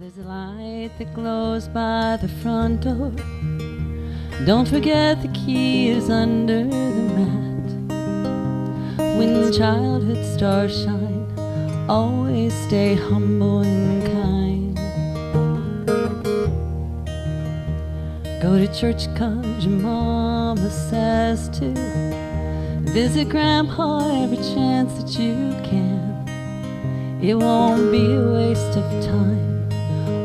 There's a light that glows by the front door. Don't forget the key is under the mat. When childhood stars shine, always stay humble and kind. Go to church 'cause your mama says to. Visit grandpa every chance that you can. It won't be a waste of time.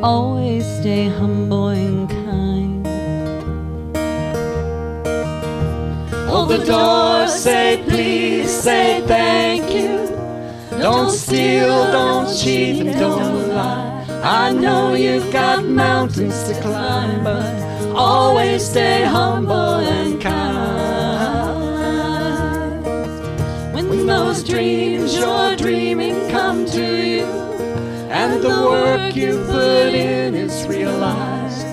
Always stay humble and kind. Hold the door, say please, say thank you. Don't steal, don't cheat, and don't lie. I know you've got mountains to climb, but always stay humble and kind. When those dreams you're dreaming come to you, and the work you put in is realized,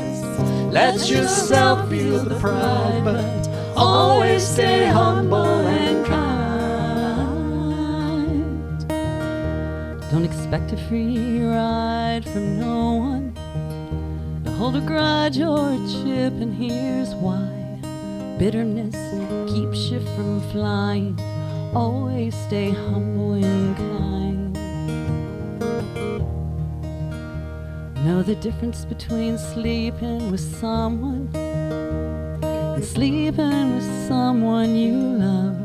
let yourself feel the pride, but always stay humble and kind. Don't expect a free ride from no one. Don't hold a grudge or a chip, and here's why. Bitterness keeps you from flying. Always stay humble and kind. Know the difference between sleeping with someone and sleeping with someone you love.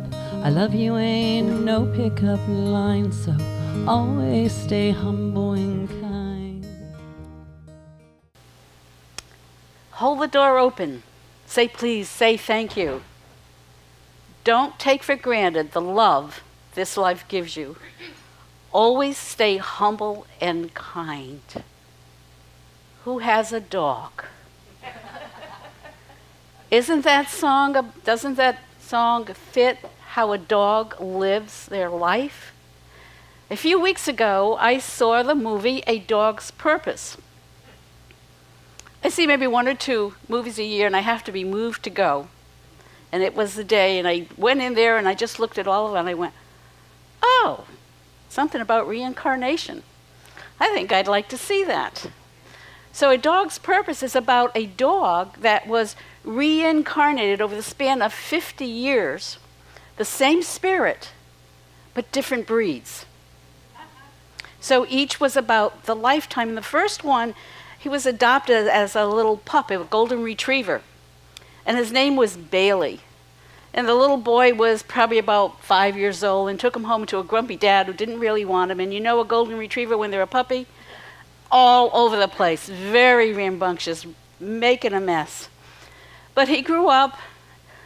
I love you ain't no pickup line, so always stay humble and kind. Hold the door open. Say please, say thank you. Don't take for granted the love this life gives you. Always stay humble and kind. Who has a dog? Doesn't that song fit how a dog lives their life? A few weeks ago, I saw the movie A Dog's Purpose. I see maybe 1 or 2 movies a year, and I have to be moved to go. And it was the day, and I went in there, and I just looked at all of them, and I went, oh, something about reincarnation. I think I'd like to see that. So A Dog's Purpose is about a dog that was reincarnated over the span of 50 years, the same spirit, but different breeds. So each was about the lifetime. In the first one, he was adopted as a little pup, a golden retriever, and his name was Bailey. And the little boy was probably about 5 years old and took him home to a grumpy dad who didn't really want him. And you know a golden retriever when they're a puppy? All over the place, very rambunctious, making a mess. But he grew up,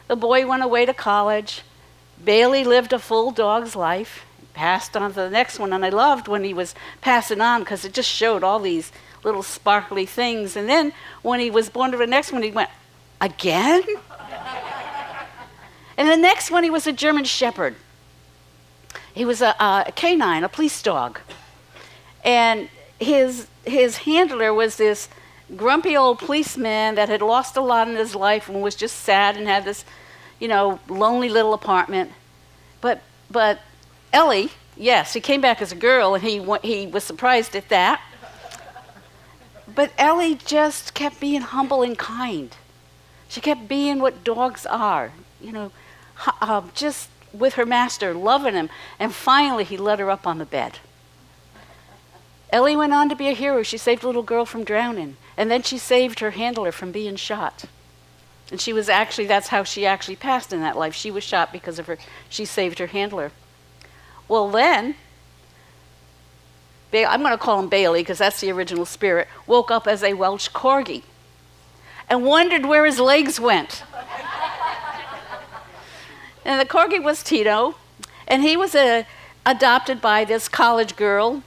the boy went away to college, Bailey lived a full dog's life, passed on to the next one, and I loved when he was passing on because it just showed all these little sparkly things. And then when he was born to the next one, he went, again? And the next one, he was a German Shepherd. He was a canine, a police dog. And his handler was this grumpy old policeman that had lost a lot in his life and was just sad and had this, lonely little apartment. But Ellie, yes, he came back as a girl, and he was surprised at that. But Ellie just kept being humble and kind. She kept being what dogs are, just with her master, loving him. And finally, he let her up on the bed. Ellie went on to be a hero. She saved a little girl from drowning. And then she saved her handler from being shot. And that's how she actually passed in that life. She was shot because she saved her handler. Well then, I'm going to call him Bailey because that's the original spirit, woke up as a Welsh Corgi and wondered where his legs went. And the Corgi was Tito, and he was adopted by this college girl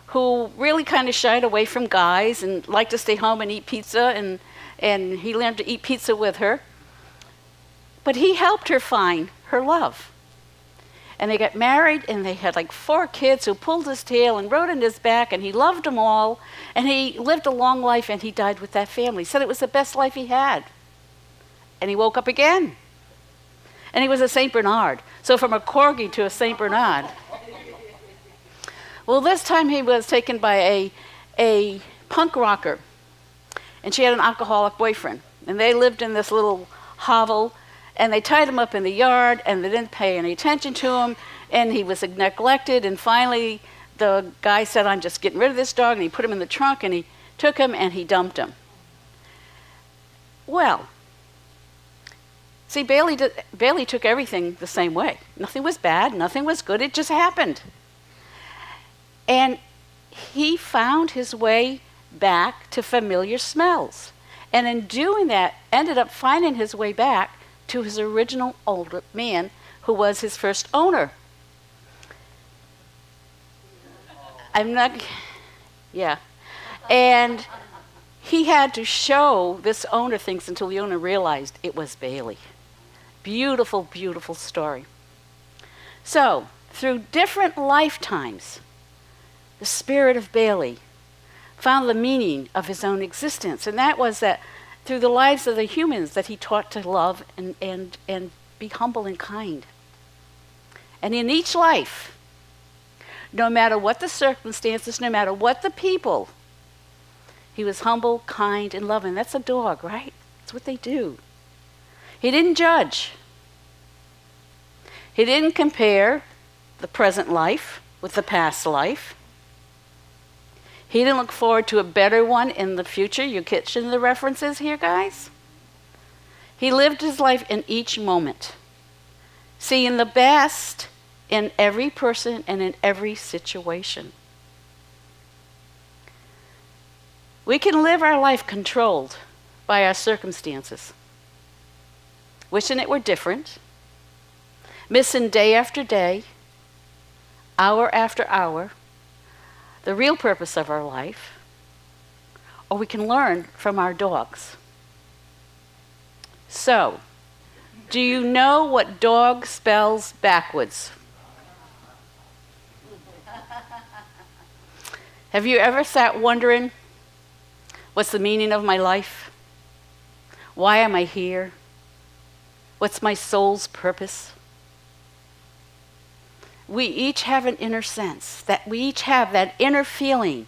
who really kind of shied away from guys and liked to stay home and eat pizza, and he learned to eat pizza with her. But he helped her find her love. And they got married, and they had like 4 kids who pulled his tail and rode on his back, and he loved them all, and he lived a long life, and he died with that family. He said it was the best life he had. And he woke up again. And he was a St. Bernard. So from a Corgi to a St. Bernard. Well, this time he was taken by a punk rocker, and she had an alcoholic boyfriend. And they lived in this little hovel, and they tied him up in the yard, and they didn't pay any attention to him, and he was neglected. And finally, the guy said, I'm just getting rid of this dog, and he put him in the trunk, and he took him, and he dumped him. Well, see, Bailey took everything the same way. Nothing was bad, nothing was good, it just happened. And he found his way back to familiar smells. And in doing that, ended up finding his way back to his original older man who was his first owner. Yeah. And he had to show this owner things until the owner realized it was Bailey. Beautiful, beautiful story. So, through different lifetimes, the spirit of Bailey found the meaning of his own existence. And that was that through the lives of the humans that he taught to love and be humble and kind. And in each life, no matter what the circumstances, no matter what the people, he was humble, kind, and loving. That's a dog, right? That's what they do. He didn't judge. He didn't compare the present life with the past life. He didn't look forward to a better one in the future. You're catching the references here, guys? He lived his life in each moment, seeing the best in every person and in every situation. We can live our life controlled by our circumstances, wishing it were different, missing day after day, hour after hour, the real purpose of our life, or we can learn from our dogs. So, do you know what dog spells backwards? Have you ever sat wondering, what's the meaning of my life? Why am I here? What's my soul's purpose? We each have an inner sense, that we each have that inner feeling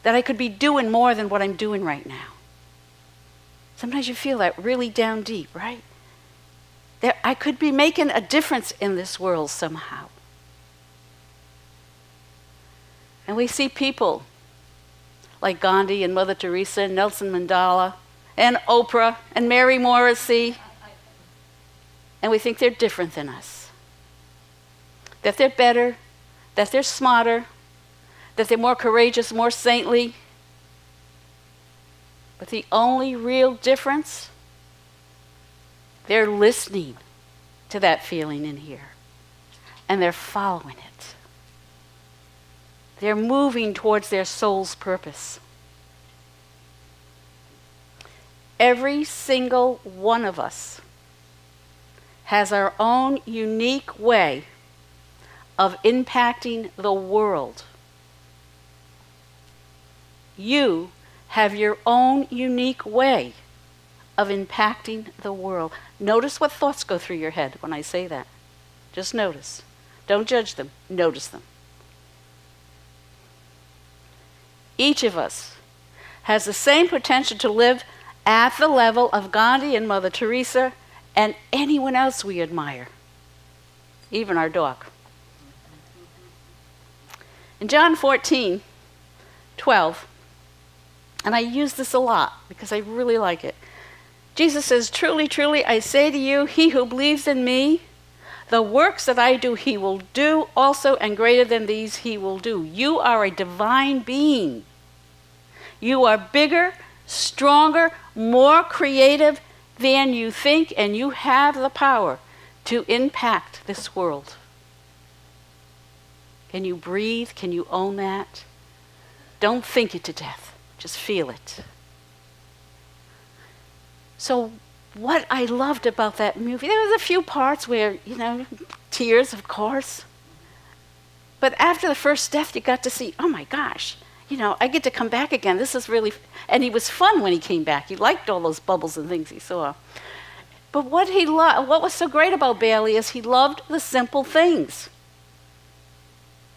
that I could be doing more than what I'm doing right now. Sometimes you feel that really down deep, right? That I could be making a difference in this world somehow. And we see people like Gandhi and Mother Teresa and Nelson Mandela and Oprah and Mary Morrissey, and we think they're different than us. That they're better, that they're smarter, that they're more courageous, more saintly. But the only real difference, they're listening to that feeling in here, and they're following it. They're moving towards their soul's purpose. Every single one of us has our own unique way of impacting the world. You have your own unique way of impacting the world. Notice what thoughts go through your head when I say that. Just notice. Don't judge them. Notice them. Each of us has the same potential to live at the level of Gandhi and Mother Teresa and anyone else we admire, even our dog. In John 14:12, and I use this a lot because I really like it, Jesus says, "Truly, truly, I say to you, he who believes in me, the works that I do, he will do also, and greater than these he will do." You are a divine being. You are bigger, stronger, more creative than you think, and you have the power to impact this world. Can you breathe? Can you own that? Don't think it to death. Just feel it. So what I loved about that movie, there was a few parts where, tears, of course. But after the first death, you got to see, oh my gosh, I get to come back again. This is really, and he was fun when he came back. He liked all those bubbles and things he saw. But what was so great about Bailey is he loved the simple things.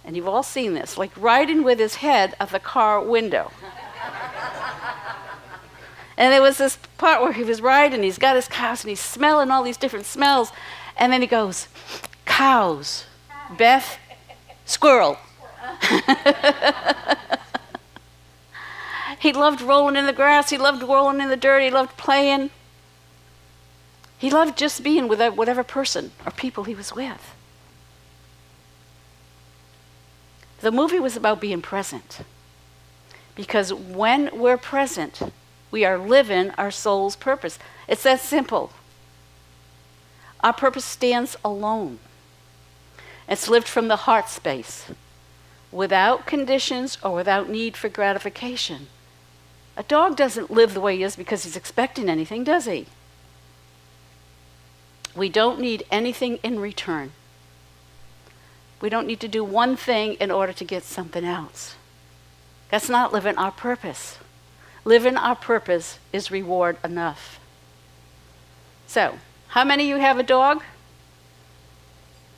and you've all seen this, like riding with his head at the car window. And there was this part where he was riding, he's got his cows, and he's smelling all these different smells, and then he goes, cows, Beth, squirrel. He loved rolling in the grass, he loved rolling in the dirt, he loved playing. He loved just being with whatever person or people he was with. The movie was about being present. Because when we're present, we are living our soul's purpose. It's that simple. Our purpose stands alone. It's lived from the heart space, without conditions or without need for gratification. A dog doesn't live the way he is because he's expecting anything, does he? We don't need anything in return. We don't need to do one thing in order to get something else. That's not living our purpose. Living our purpose is reward enough. So, how many of you have a dog?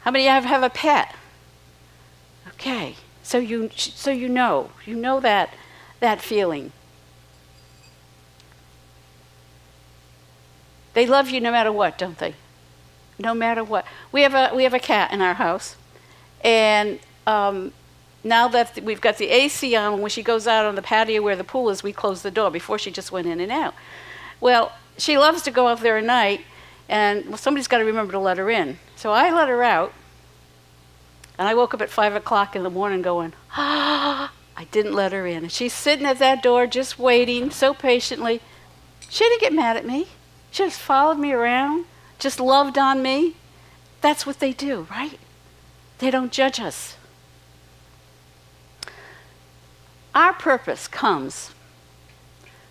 How many of you have a pet? Okay, so you know that feeling. They love you no matter what, don't they? No matter what. We have a cat in our house, and now that we've got the AC on, when she goes out on the patio where the pool is, we close the door. Before she just went in and out. Well, she loves to go out there at night, and somebody's got to remember to let her in. So I let her out, and I woke up at 5 o'clock in the morning going, I didn't let her in. And she's sitting at that door just waiting so patiently. She didn't get mad at me. She just followed me around, just loved on me. That's what they do, right? They don't judge us. Our purpose comes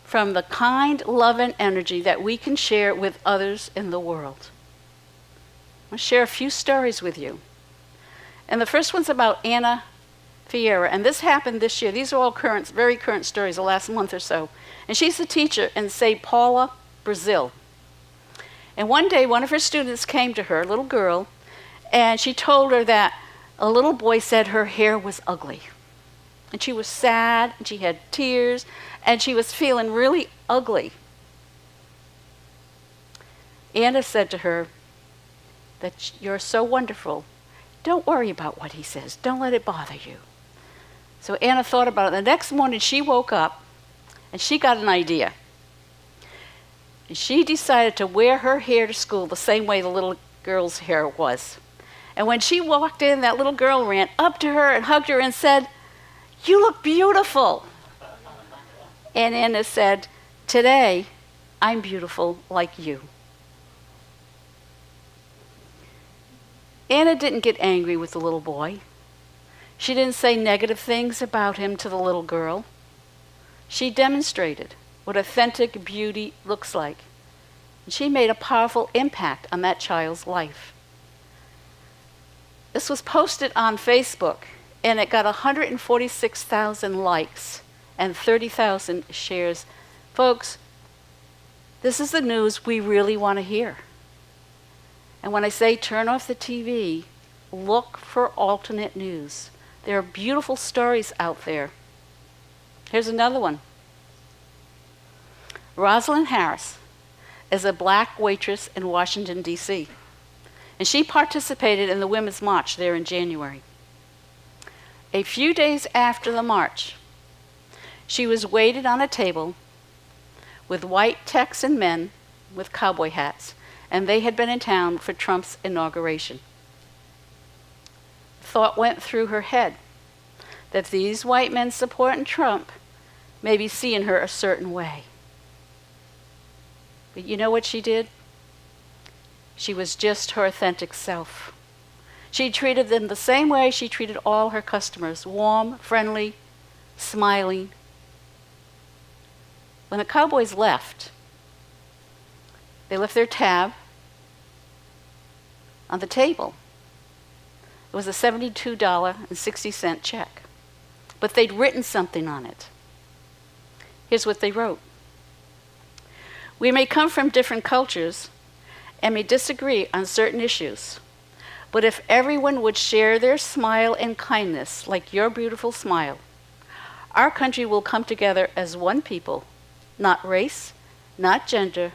from the kind, loving energy that we can share with others in the world. I'll share a few stories with you. And the first one's about Anna Fiera, and this happened this year. These are all current, very current stories, the last month or so. And she's a teacher in St. Paula, Brazil. And one day, one of her students came to her, a little girl, and she told her that a little boy said her hair was ugly. And she was sad, and she had tears, and she was feeling really ugly. Anna said to her that you're so wonderful. Don't worry about what he says. Don't let it bother you. So Anna thought about it. The next morning she woke up, and she got an idea. And she decided to wear her hair to school the same way the little girl's hair was. And when she walked in, that little girl ran up to her and hugged her and said, "You look beautiful." And Anna said, "Today, I'm beautiful like you." Anna didn't get angry with the little boy. She didn't say negative things about him to the little girl. She demonstrated what authentic beauty looks like. And she made a powerful impact on that child's life. This was posted on Facebook, and it got 146,000 likes and 30,000 shares. Folks, this is the news we really want to hear. And when I say turn off the TV, look for alternate news. There are beautiful stories out there. Here's another one. Rosalind Harris is a black waitress in Washington, D.C., and she participated in the Women's March there in January. A few days after the march, she was waited on a table with white Texan men with cowboy hats, and they had been in town for Trump's inauguration. Thought went through her head that these white men supporting Trump may be seeing her a certain way. But you know what she did? She was just her authentic self. She treated them the same way she treated all her customers, warm, friendly, smiling. When the cowboys left, they left their tab on the table. It was a $72.60 check, but they'd written something on it. Here's what they wrote. We may come from different cultures and may disagree on certain issues, But if everyone would share their smile and kindness, like your beautiful smile, our country will come together as one people, not race, not gender,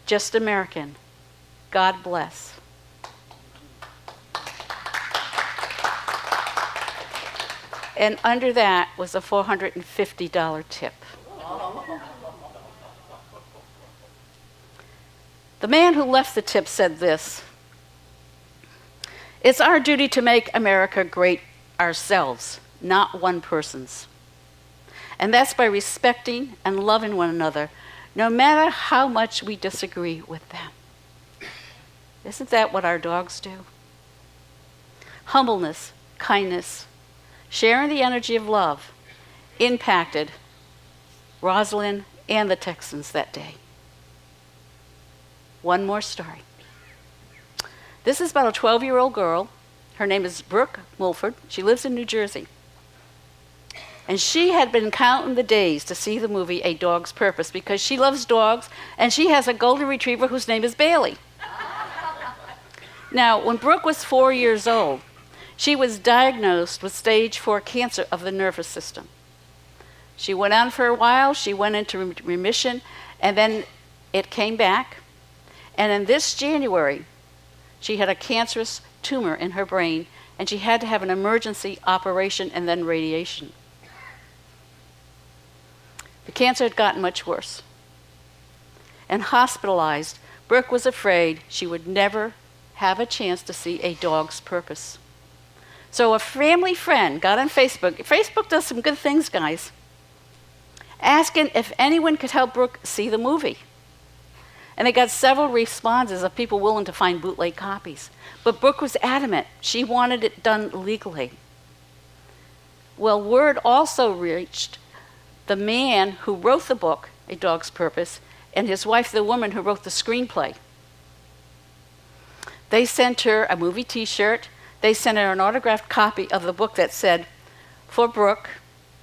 just American. God bless. And under that was a $450 tip. The man who left the tip said this: "It's our duty to make America great ourselves, not one person's. And that's by respecting and loving one another, no matter how much we disagree with them." Isn't that what our dogs do? Humbleness, kindness, sharing the energy of love impacted Rosalind and the Texans that day. One more story. This is about a 12-year-old girl. Her name is Brooke Mulford. She lives in New Jersey. And she had been counting the days to see the movie A Dog's Purpose because she loves dogs and she has a golden retriever whose name is Bailey. Now, when Brooke was 4 years old, she was diagnosed with stage 4 cancer of the nervous system. She went on for a while, she went into remission, and then it came back. And in this January, she had a cancerous tumor in her brain, and she had to have an emergency operation and then radiation. The cancer had gotten much worse. And hospitalized, Brooke was afraid she would never have a chance to see A Dog's Purpose. So a family friend got on Facebook. Facebook does some good things, guys. Asking if anyone could help Brooke see the movie. And they got several responses of people willing to find bootleg copies. But Brooke was adamant. She wanted it done legally. Well, word also reached the man who wrote the book, A Dog's Purpose, and his wife, the woman who wrote the screenplay. They sent her a movie t-shirt. They sent her an autographed copy of the book that said, "For Brooke,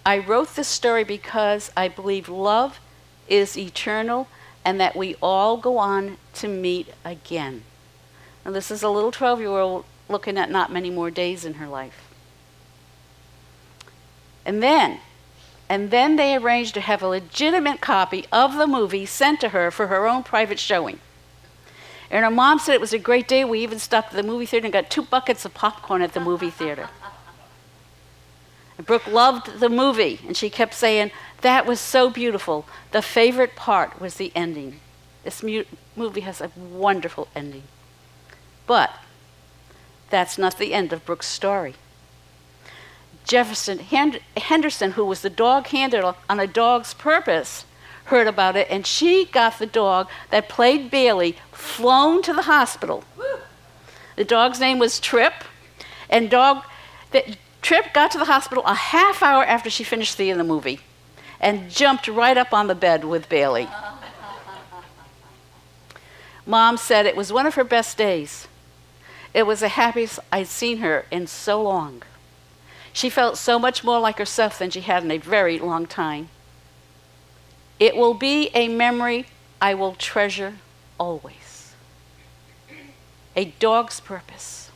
I wrote this story because I believe love is eternal and that we all go on to meet again." Now, this is a little 12-year-old looking at not many more days in her life. And then they arranged to have a legitimate copy of the movie sent to her for her own private showing. And her mom said it was a great day. We even stopped at the movie theater and got 2 buckets of popcorn at the movie theater. And Brooke loved the movie, and she kept saying, "That was so beautiful. The favorite part was the ending." This movie has a wonderful ending. But that's not the end of Brooke's story. Jefferson Henderson, who was the dog handler on A Dog's Purpose, heard about it, and she got the dog that played Bailey flown to the hospital. The dog's name was Trip, and Trip got to the hospital a half hour after she finished seeing the movie and jumped right up on the bed with Bailey. Mom said it was one of her best days. It was the happiest I'd seen her in so long. She felt so much more like herself than she had in a very long time. It will be a memory I will treasure always. A Dog's Purpose.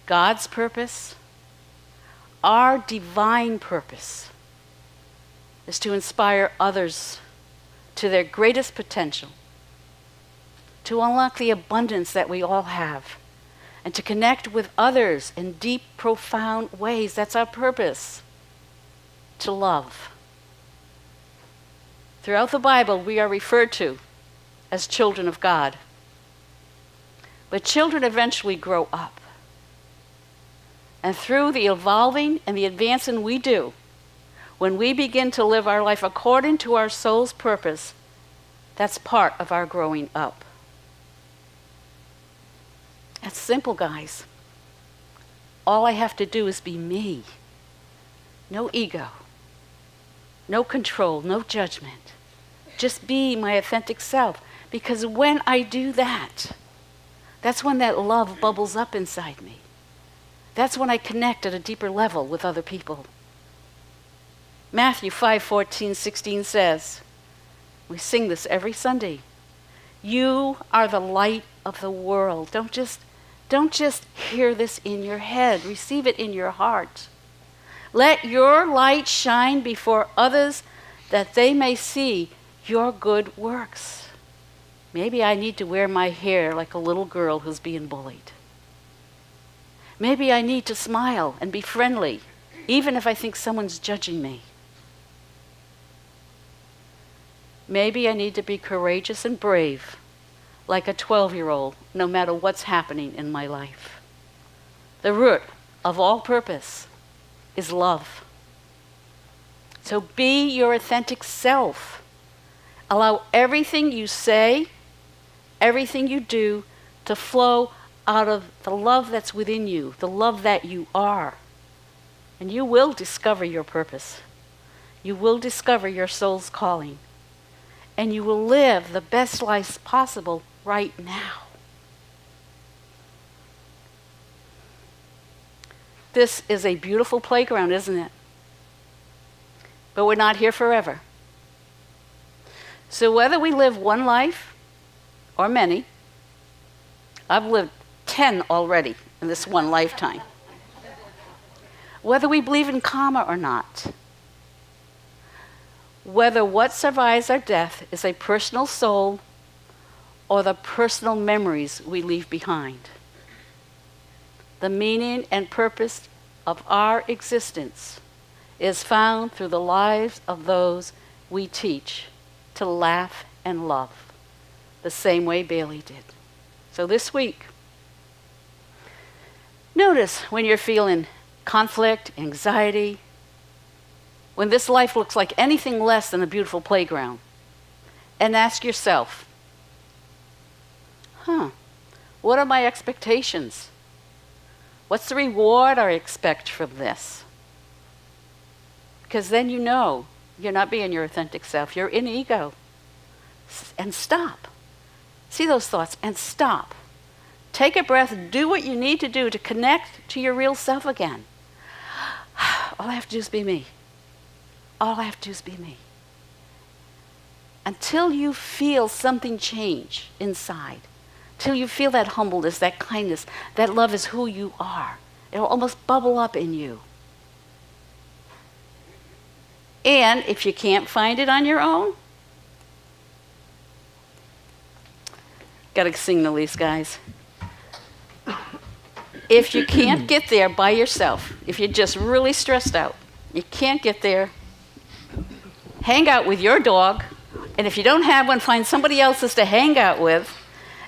God's purpose, our divine purpose, is to inspire others to their greatest potential, to unlock the abundance that we all have, and to connect with others in deep, profound ways. That's our purpose, to love. Throughout the Bible, we are referred to as children of God. But children eventually grow up. And through the evolving and the advancing we do, when we begin to live our life according to our soul's purpose, that's part of our growing up. It's simple, guys. All I have to do is be me. No ego. No control, no judgment. Just be my authentic self. Because when I do that, that's when that love bubbles up inside me. That's when I connect at a deeper level with other people. Matthew 5:14-16 says, we sing this every Sunday, "You are the light of the world." Don't just Don't just hear this in your head. Receive it in your heart. Let your light shine before others that they may see your good works. Maybe I need to wear my hair like a little girl who's being bullied. Maybe I need to smile and be friendly, even if I think someone's judging me. Maybe I need to be courageous and brave, like a 12-year-old, no matter what's happening in my life. The root of all purpose is love. So be your authentic self. Allow everything you say, everything you do, to flow out of the love that's within you, the love that you are. And you will discover your purpose. You will discover your soul's calling. And you will live the best life possible right now. This is a beautiful playground, isn't it? But we're not here forever. So whether we live one life or many, I've lived 10 already in this one lifetime. Whether we believe in karma or not, whether what survives our death is a personal soul or the personal memories we leave behind, the meaning and purpose of our existence is found through the lives of those we teach to laugh and love, the same way Bailey did. So this week, notice when you're feeling conflict, anxiety, when this life looks like anything less than a beautiful playground, and ask yourself, what are my expectations? What's the reward I expect from this? Because then you know you're not being your authentic self. You're in ego. And stop. See those thoughts and stop. Take a breath. Do what you need to do to connect to your real self again. All I have to do is be me. All I have to do is be me. Until you feel something change inside, till you feel that humbleness, that kindness, that love is who you are. It'll almost bubble up in you. And if you can't find it on your own, gotta sing the least, guys. If you can't get there by yourself, if you're just really stressed out, you can't get there, hang out with your dog, and if you don't have one, find somebody else's to hang out with,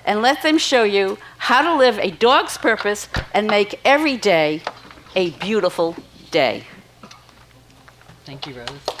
and let them show you how to live a dog's purpose and make every day a beautiful day. Thank you, Rose.